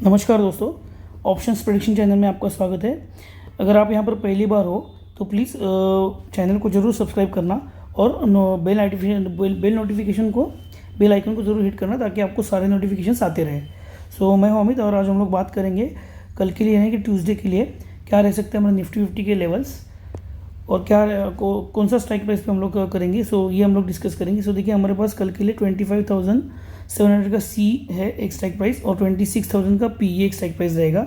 नमस्कार दोस्तों, options prediction channel में आपका स्वागत है। अगर आप यहाँ पर पहली बार हो तो प्लीज़ चैनल को ज़रूर सब्सक्राइब करना और बेल नोटिफिकेशन को बेल आइकन को ज़रूर हिट करना ताकि आपको सारे नोटिफिकेशंस आते रहे। मैं हूँ अमित और आज हम लोग बात करेंगे कल के लिए यानी कि ट्यूसडे के लिए क्या रह सकते हैं हमारे निफ्टी 50 के लेवल्स और कौन सा स्ट्राइक प्राइस पे हम लोग करेंगे। ये हम लोग डिस्कस करेंगे। देखिए हमारे पास कल के लिए 25,700 का सी है एक स्ट्राइक प्राइस और 26,000 का पी एक स्ट्राइक प्राइस रहेगा।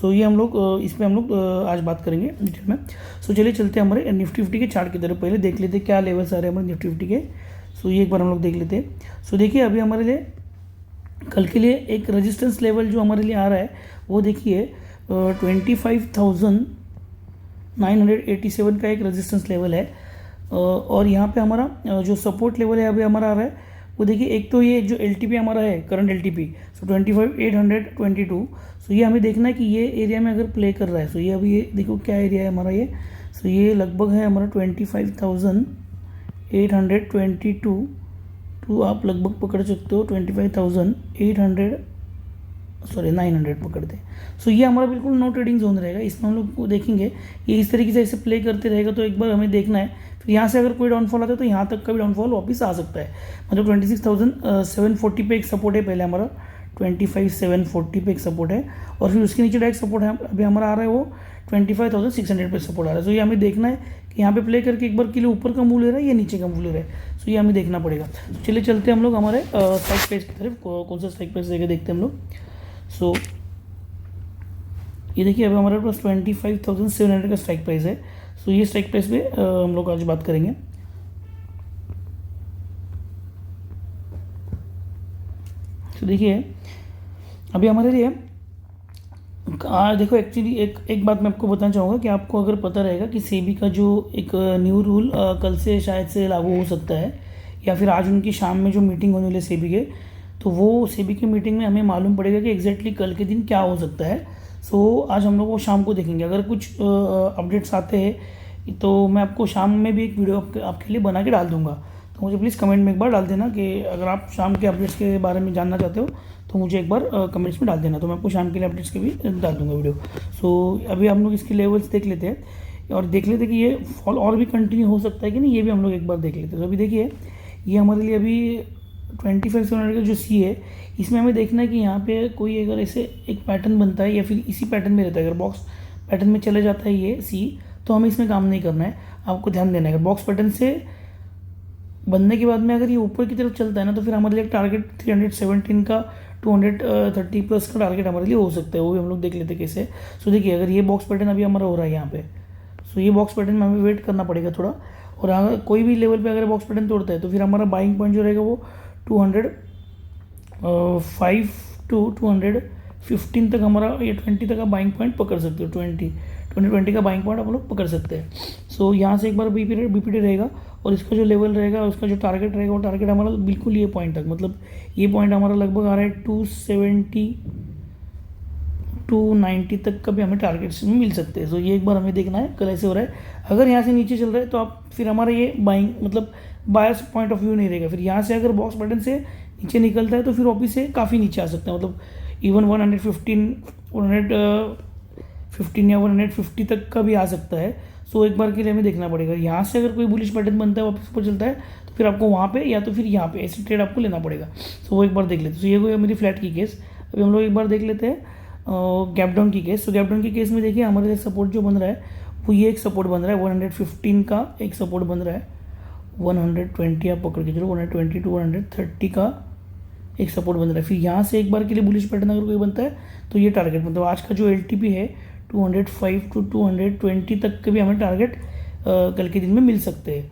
ये हम लोग इस पर हम लोग आज बात करेंगे डिटेल में। चलिए चलते हैं हमारे निफ्टी 50 के चार्ट की तरफ। पहले देख लेते हैं क्या लेवल्स आ रहे हैं हमारे निफ्टी 50 के। ये एक बार हम लोग देख लेते हैं। देखिए अभी हमारे लिए कल के लिए एक रेजिस्टेंस लेवल जो हमारे लिए आ रहा है वो देखिए 25,987 का एक रेजिस्टेंस लेवल है। और यहाँ पे हमारा जो सपोर्ट लेवल है अभी हमारा आ रहा है वो देखिए, एक तो ये जो LTP हमारा है करंट LTP 25,822। ये हमें देखना है कि ये एरिया में अगर प्ले कर रहा है। ये अभी ये देखो क्या एरिया है हमारा ये। ये लगभग है हमारा 25,822 तो आप लगभग पकड़ सकते हो 900 पकड़ते हैं। ये हमारा बिल्कुल नो ट्रेडिंग जोन रहेगा। इसमें हम लोग को देखेंगे ये इस तरीके से ऐसे प्ले करते रहेगा तो एक बार हमें देखना है। फिर यहाँ से अगर कोई डाउनफॉल आता है तो यहाँ तक का भी डाउनफॉल वापस आ सकता है। मतलब 26,740 पे एक सपोर्ट है पहले हमारा, 25,740 पे एक सपोर्ट है और फिर उसके नीचे डायरेक्ट सपोर्ट है अभी हमारा आ रहा है वो 25,600 पे सपोर्ट आ रहा है। ये हमें देखना है कि यहाँ पे प्ले करके एक बार के लिए ऊपर का मूव ले रहा है या नीचे का मूव ले रहा है। ये हमें देखना पड़ेगा। चलिए चलते हैं हम लोग हमारे स्ट्राइक प्राइस की तरफ। कौन सा स्ट्राइक प्राइस देखे देखते हैं हम लोग। ये देखिए अभी हमारे पास 25,700 का स्ट्राइक प्राइस है। ये स्ट्राइक प्राइस पे हम लोग आज बात करेंगे। देखिए अभी हमारे लिए देखो एक्चुअली एक बात मैं आपको बताना चाहूँगा कि आपको अगर पता रहेगा कि सेबी का जो एक न्यू रूल कल से शायद से लागू हो सकता है या फिर आज उनकी शाम में जो मीटिंग होने वाली है सेबी के, तो वो सेबी की मीटिंग में हमें मालूम पड़ेगा कि एग्जैक्टली कल के दिन क्या हो सकता है। आज हम लोग वो शाम को देखेंगे। अगर कुछ अपडेट्स आते हैं तो मैं आपको शाम में भी एक वीडियो आपके लिए बना के डाल दूंगा। तो मुझे प्लीज़ कमेंट में एक बार डाल देना कि अगर आप शाम के अपडेट्स के बारे में जानना चाहते हो तो मुझे एक बार कमेंट्स में डाल देना, तो मैं आपको शाम के लिए अपडेट्स के भी डाल दूंगा वीडियो। अभी हम लोग इसके लेवल्स देख लेते हैं और देख लेते हैं कि ये फॉल और भी कंटिन्यू हो सकता है कि नहीं, ये भी हम लोग एक बार देख लेते हैं। अभी देखिए ये हमारे लिए अभी 25,700 का जो सी है इसमें हमें देखना है कि यहाँ पे कोई अगर ऐसे एक पैटर्न बनता है या फिर इसी पैटर्न में रहता है। अगर बॉक्स पैटर्न में चले जाता है ये सी तो हमें इसमें काम नहीं करना है, आपको ध्यान देना है। अगर बॉक्स पैटर्न से बनने के बाद में अगर ये ऊपर की तरफ चलता है ना तो फिर हमारे लिए टारगेट 317 का 230 प्लस का टारगेट हमारे लिए हो सकता है। वो भी हम लोग देख लेते हैं कैसे। देखिए अगर ये बॉक्स पैटर्न अभी हमारा हो रहा है यहाँ पे, ये बॉक्स पैटर्न में हमें वेट करना पड़ेगा थोड़ा। और अगर कोई भी लेवल पे अगर बॉक्स पैटर्न तोड़ता है तो फिर हमारा बाइंग पॉइंट जो रहेगा वो 205 टू 215 तक हमारा ये 20 तक का बाइंग पॉइंट पकड़ सकते हो। 20 का बाइंग पॉइंट आप लोग पकड़ सकते हैं। यहाँ से एक बार बीपीटी रहेगा और इसका जो लेवल रहेगा उसका जो टारगेट रहेगा वो टारगेट हमारा बिल्कुल ये पॉइंट तक, मतलब ये पॉइंट हमारा लगभग आ रहा है 270 290 तक का भी हमें टारगेट्स में मिल सकते हैं। ये एक बार हमें देखना है कल ऐसे हो रहा है। अगर यहाँ से नीचे चल रहा है तो आप फिर हमारा ये बाइंग मतलब बायर्स पॉइंट ऑफ व्यू नहीं रहेगा। फिर यहाँ से अगर बॉक्स पैटर्न से नीचे निकलता है तो फिर वापिस से काफ़ी नीचे आ सकता है, मतलब इवन 115 या 150 तक का भी आ सकता है। एक बार के लिए हमें देखना पड़ेगा। यहाँ से अगर कोई बुलिश पैटर्न बनता है वापस ऊपर चलता है तो फिर आपको वहाँ पे या तो फिर यहाँ पे ऐसे ट्रेड आपको लेना पड़ेगा। वो एक बार देख लेते हैं। ये कोई मेरी फ्लैट की केस। अभी हम लोग एक बार देख लेते हैं गैप डाउन की केस। गैप डाउन की केस में देखिए हमारे लिए सपोर्ट जो बन रहा है वो ये एक सपोर्ट बन रहा है 115 का एक सपोर्ट बन रहा है। 120 आप पकड़ के चलो, 120 टू 130 का एक सपोर्ट बन रहा है। फिर यहाँ से एक बार के लिए बुलिश पैटर्न अगर कोई बनता है तो ये टारगेट, मतलब आज का जो LTP है 205 टू 220 तक के भी हमें टारगेट कल के दिन में मिल सकते हैं।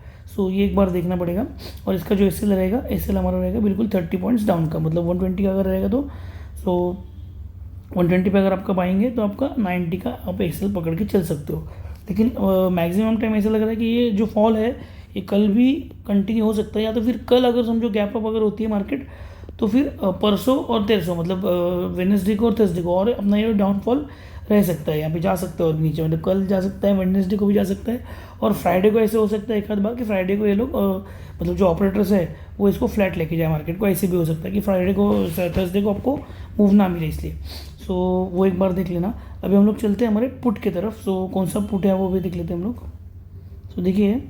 ये एक बार देखना पड़ेगा। और इसका जो SL रहेगा, SL हमारा रहेगा बिल्कुल 30 पॉइंट्स डाउन का, मतलब 120 का अगर रहेगा तो 120 पे अगर आपका पाएंगे तो आपका 90 का आप SL पकड़ के चल सकते हो। लेकिन मैक्सिमम टाइम ऐसा लग रहा है कि ये जो फॉल है ये कल भी कंटिन्यू हो सकता है, या तो फिर कल अगर समझो गैप अप अगर होती है मार्केट तो फिर परसों और तेरसों मतलब वेडनेसडे को और थर्सडे को और अपना ये डाउनफॉल रह सकता है, यहाँ पे जा सकता है और नीचे, मतलब कल जा सकता है, वेडनेसडे को भी जा सकता है, और फ्राइडे को ऐसे हो सकता है एक आध बार कि फ्राइडे को ये लोग मतलब जो ऑपरेटर्स है वो इसको फ्लैट लेके जाए मार्केट को। ऐसे भी हो सकता है कि फ्राइडे को थर्सडे को आपको मूव ना मिले इसलिए। सो वो एक बार देख लेना। अभी हम लोग चलते हैं हमारे पुट की तरफ। सो कौन सा पुट है वो भी देख लेते हैं हम लोग। सो देखिए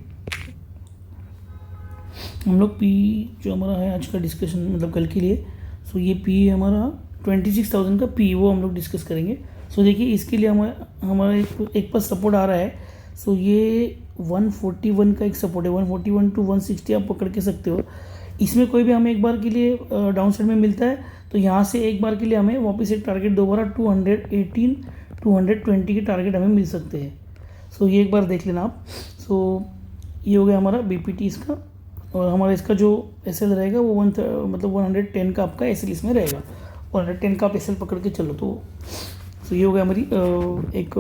हम लोग पी जो हमारा है आज का डिस्कशन मतलब कल के लिए, सो ये पी है हमारा 26,000 का पी, वो हम लोग डिस्कस करेंगे। सो देखिए इसके लिए हमारा एक पास सपोर्ट आ रहा है। सो ये 141 का एक सपोर्ट है, 141 टू 160 आप पकड़ के सकते हो। इसमें कोई भी हमें एक बार के लिए डाउन साइड में मिलता है तो यहाँ से एक बार के लिए हमें वापस एक टारगेट दोबारा 218 220 के टारगेट हमें मिल सकते हैं। सो ये एक बार देख लेना आप। सो ये हो गया हमारा बीपीटी इसका, और हमारा इसका जो एसएल रहेगा वो मतलब 110 का आपका एसएल इसमें रहेगा। 110 का आप एसएल पकड़ के चलो तो ये हो गया हमारी एक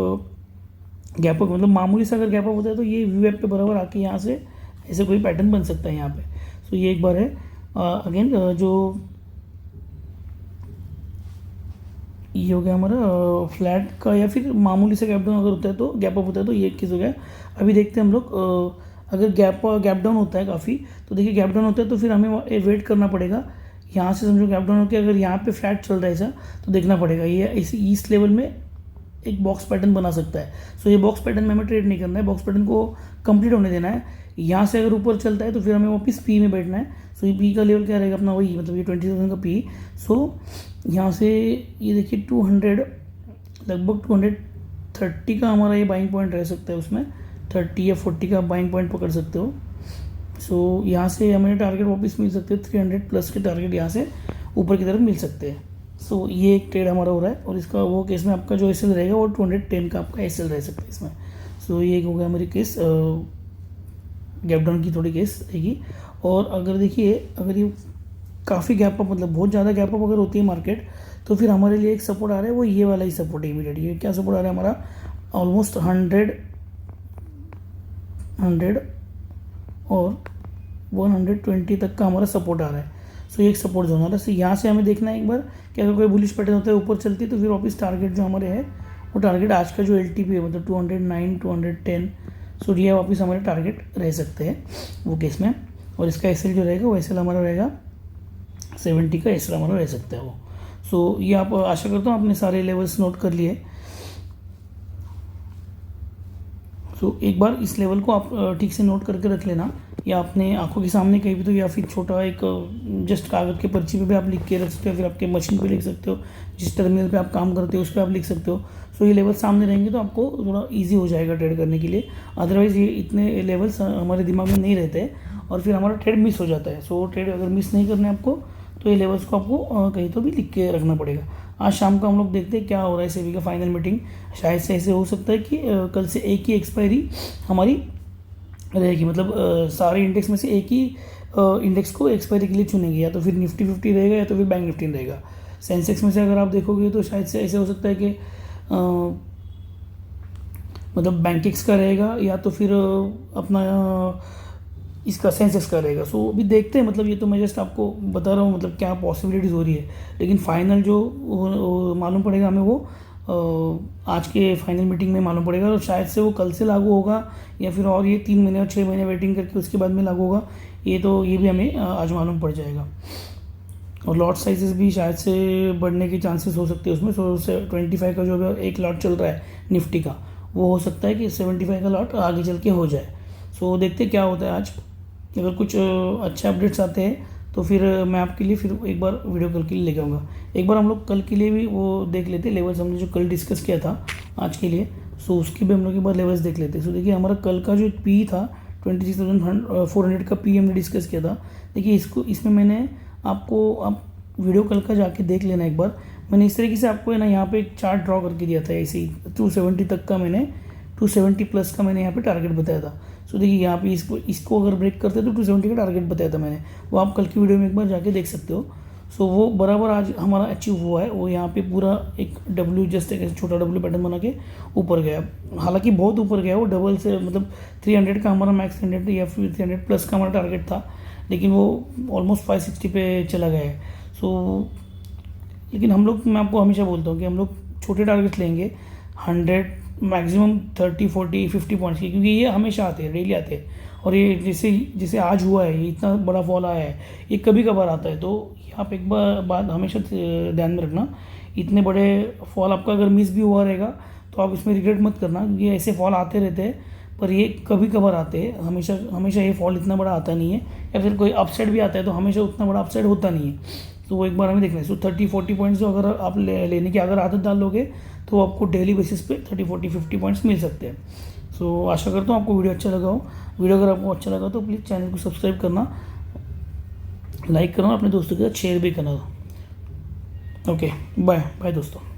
गैप अप, मतलब मामूली सा अगर गैप अप होता है तो ये वी वेब पे बराबर आके यहाँ से ऐसे कोई पैटर्न बन सकता है यहाँ पे। सो ये एक बार है। अगेन जो ये हो गया हमारा फ्लैट का या फिर मामूली से गैप डाउन अगर होता है तो गैप अप होता है तो ये एक चीज़ हो गया। अभी देखते हैं हम लोग अगर गैप डाउन होता है काफ़ी, तो देखिए गैप डाउन होता है तो फिर हमें वेट करना पड़ेगा। यहाँ से समझो गैप डाउन होकर अगर यहाँ पे फ्लैट चल रहा है ऐसा तो देखना पड़ेगा ये इस लेवल में एक बॉक्स पैटर्न बना सकता है। सो ये बॉक्स पैटर्न में हमें ट्रेड नहीं करना है, बॉक्स पैटर्न को कंप्लीट होने देना है। यहाँ से अगर ऊपर चलता है तो फिर हमें वापस पी में बैठना है। सो ये पी का लेवल क्या रहेगा अपना, वही मतलब ये 20,000 का पी। सो यहाँ से ये देखिए 200 लगभग 230 का हमारा ये बाइंग पॉइंट रह सकता है, उसमें 30 या 40 का बाइंग पॉइंट पकड़ सकते हो। सो यहाँ से हमें टारगेट वापस मिल सकते हैं, 300 प्लस के टारगेट यहाँ से ऊपर की तरफ मिल सकते हैं। सो ये एक ट्रेड हमारा हो रहा है, और इसका वो केस में आपका जो एसएल रहेगा वो 210 का आपका एसएल रह सकता है इसमें। सो ये एक हो गया हमारी केस, गैप डाउन की थोड़ी केस रहेगी। और अगर देखिए अगर ये काफ़ी गैप अप मतलब बहुत ज़्यादा गैप अप अगर होती है मार्केट तो फिर हमारे लिए एक सपोर्ट आ रहा है, वो ये वाला ही सपोर्ट है इमीडिएट। ये क्या सपोर्ट आ रहा है हमारा, ऑलमोस्ट 100 और 120 तक का हमारा सपोर्ट आ रहा है। सो ये एक सपोर्ट जोन आ रहा है। सो यहाँ से हमें देखना है एक बार कि अगर कोई बुलिश पैटर्न होता है ऊपर चलती है तो फिर वापस टारगेट जो हमारे है वो टारगेट आज का जो एलटीपी है मतलब 209 210, सो ये वापस हमारे टारगेट रह सकते हैं वो केस में। और इसका एसएल जो रहेगा वो एसएल हमारा रहेगा 70 का एसएल हमारा रह सकता है वो। सो ये आप आशा करता हूँ आपने सारे लेवल्स नोट कर लिए। तो एक बार इस लेवल को आप ठीक से नोट करके रख लेना, या अपने आंखों के सामने कहीं भी तो, या फिर छोटा एक जस्ट कागज़ के पर्ची पे भी आप लिख के रख सकते हो, फिर आपके मशीन पे लिख सकते हो, जिस टर्मिनल पे आप काम करते हो उस पर आप लिख सकते हो। सो ये लेवल सामने रहेंगे तो आपको थोड़ा ईजी हो जाएगा ट्रेड करने के लिए। अदरवाइज़ ये इतने लेवल्स हमारे दिमाग में नहीं रहते और फिर हमारा ट्रेड मिस हो जाता है। सो ट्रेड अगर मिस नहीं करना है आपको तो ये लेवल्स को आपको कहीं तो भी लिख के रखना पड़ेगा। आज शाम को हम लोग देखते हैं क्या हो रहा है सेबी का फाइनल मीटिंग। शायद से ऐसे हो सकता है कि कल से एक ही एक्सपायरी हमारी रहेगी, मतलब सारे इंडेक्स में से एक ही इंडेक्स को एक्सपायरी के लिए चुनेंगे, या तो फिर निफ्टी 50 रहेगा या तो फिर बैंक निफ्टी रहेगा। सेंसेक्स में से अगर आप देखोगे तो शायद से ऐसे हो सकता है कि मतलब बैंकिक्स का रहेगा या तो फिर अपना इसका सेंसेक्स का रहेगा। सो अभी देखते हैं, मतलब ये तो मैं जस्ट आपको बता रहा हूँ मतलब क्या पॉसिबिलिटीज़ हो रही है, लेकिन फाइनल जो मालूम पड़ेगा हमें वो आज के फाइनल मीटिंग में मालूम पड़ेगा। और शायद से वो कल से लागू होगा या फिर और ये 3 महीने और 6 महीने वेटिंग करके उसके बाद में लागू होगा, ये भी हमें आज मालूम पड़ जाएगा। और लॉट साइजेस भी शायद से बढ़ने के चांसेस हो सकते हैं उसमें। सो 25 का जो एक लॉट चल रहा है निफ्टी का, वो हो सकता है कि 75 का लॉट आगे चल के हो जाए। सो देखते क्या होता है आज। अगर कुछ अच्छे अपडेट्स आते हैं तो फिर मैं आपके लिए फिर एक बार वीडियो कल के लिए लेके आऊँगा। एक बार हम लोग कल के लिए भी वो देख लेते लेवल्स, हमने जो कल डिस्कस किया था आज के लिए, सो उसके भी हम लोग एक बार लेवल्स देख लेते। सो देखिए हमारा कल का जो पी था 26,400 का पी हमने डिस्कस किया था। देखिए इसमें मैंने आपको आप वीडियो कल का जाके देख लेना एक बार। मैंने इस तरीके से आपको है ना यहाँ पे एक चार्ट ड्रॉ करके दिया था, ऐसे ही 270 तक का मैंने 270 प्लस का मैंने यहाँ पे टारगेट बताया था। सो देखिए यहाँ पे इसको अगर ब्रेक करते तो 270 का टारगेट बताया था मैंने, वो आप कल की वीडियो में एक बार जाके देख सकते हो। सो वो बराबर आज हमारा अचीव हुआ है। वो यहाँ पे पूरा एक डब्ल्यू जस्ट एक छोटा डब्ल्यू पैटर्न बना के ऊपर गया, हालांकि बहुत ऊपर गया वो डबल से, मतलब 300 का हमारा मैक्स 300 या फिर 300 प्लस का हमारा टारगेट था, लेकिन वो ऑलमोस्ट 560 पे चला गया है। सो लेकिन हम लोग, मैं आपको हमेशा बोलता हूँ कि हम लोग छोटे टारगेट्स लेंगे, 100 मैक्सिमम 30 40 50 पॉइंट्स की, क्योंकि ये हमेशा आते हैं, डेली आते हैं। और ये जैसे जैसे आज हुआ है, ये इतना बड़ा फॉल आया है, ये कभी कभार आता है। तो ये आप एक बार बात हमेशा ध्यान में रखना, इतने बड़े फॉल आपका अगर मिस भी हुआ रहेगा तो आप इसमें रिग्रेट मत करना, क्योंकि ऐसे फॉल आते रहते हैं, पर ये कभी कभार आते हैं। हमेशा हमेशा ये फॉल इतना बड़ा आता नहीं है। या फिर कोई अपसाइड भी आता है तो हमेशा उतना बड़ा अपसाइड होता नहीं है। तो वो एक बार हमें देखना है। सो 30 40 पॉइंट्स जो अगर आप लेने की अगर आदत डाल लोगे तो आपको डेली बेसिस पे 30 40 50 पॉइंट्स मिल सकते हैं। सो आशा करता हूँ आपको वीडियो अच्छा लगा हो। वीडियो अगर आपको अच्छा लगा तो प्लीज़ चैनल को सब्सक्राइब करना, लाइक करना, अपने दोस्तों के साथ शेयर भी करना। ओके, बाय बाय दोस्तों।